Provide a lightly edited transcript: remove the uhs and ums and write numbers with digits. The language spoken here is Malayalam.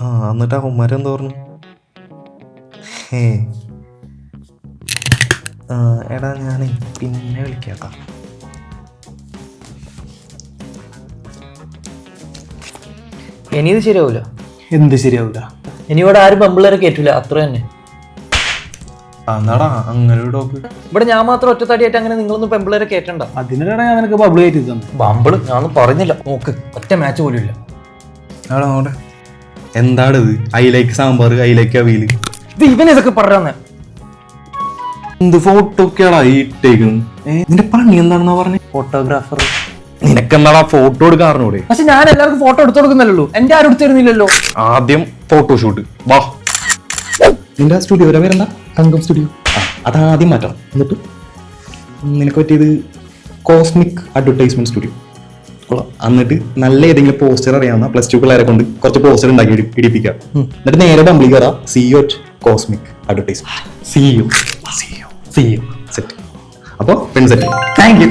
എന്നിട്ട് അവന്മാരെന്താ പറഞ്ഞു? ഏ എടാ ഞാനേ പിന്നെ വിളിക്കാട്ടാ. ഇനി ഇത് ശരിയാവൂല. എന്ത് ശരിയാവൂല? ഇനി ഇവിടെ ആരും പെമ്പിള്ളേരെ കേറ്റൂല, അത്ര തന്നെ. എന്നാടാ അങ്ങനെ ഡോക്ക്. ഇവിടെ ഞാൻ മാത്രം ഒറ്റത്തടിയായിട്ട് അങ്ങനെ നിങ്ങളൊന്നും പെമ്പിള്ളേരെ കേറ്റണ്ട. അതിനിടെ ഞാൻ നിനക്ക് ബബിൾ കയറ്റി തന്നെ. ബമ്പിള് ഞാനൊന്നും പറഞ്ഞില്ല. നോക്ക്, ഒറ്റ മാച്ച് പോലും ഇല്ല. ആടാ നോട്ടെ എന്താണിത്? അയിലേക്ക് സാമ്പാർ, അയിലേക്ക് അവിയല്. ഇത് ഇവനിതൊക്കെ പറഞ്ഞേ. എന്ത് ഫോട്ടോ ഒക്കെയാടാ ഈ ഇട്ടേക്കുന്നു? നിന്റെ പണി എന്താണെന്നാ പറഞ്ഞേ? ഫോട്ടോഗ്രാഫർ. നിനക്കെന്താടാ ഫോട്ടോ എടുക്കാറിനൂടെ? പക്ഷെ ഞാൻ എല്ലാവർക്കും ഫോട്ടോ എടുത്തു കൊടുക്കുന്നല്ലോ, എന്റെ ആരും എടുത്തിരുന്നില്ലല്ലോ. ആദ്യം ഫോട്ടോഷൂട്ട് വാ. നിന്റെ സ്റ്റുഡിയോ പേരെന്താ? തങ്കം സ്റ്റുഡിയോ. അതാദ്യം മാറ്റണം. എന്നിട്ട് നിനക്ക് പറ്റിയത് കോസ്മിക് അഡ്വർടൈസ്മെന്റ് സ്റ്റുഡിയോ. എന്നിട്ട് നല്ല ഏതെങ്കിലും പോസ്റ്റർ അറിയാവുന്ന +2 പിള്ളേരെ കൊണ്ട് കുറച്ച് പോസ്റ്റർ ഉണ്ടാക്കി ഇടിപ്പിക്കാം. എന്നിട്ട് നേരെ ബംബ്ലി കയറാ. CEO cosmic advertisement. CEO set. അപ്പൊ പെൺ സെറ്റ്. Thank you.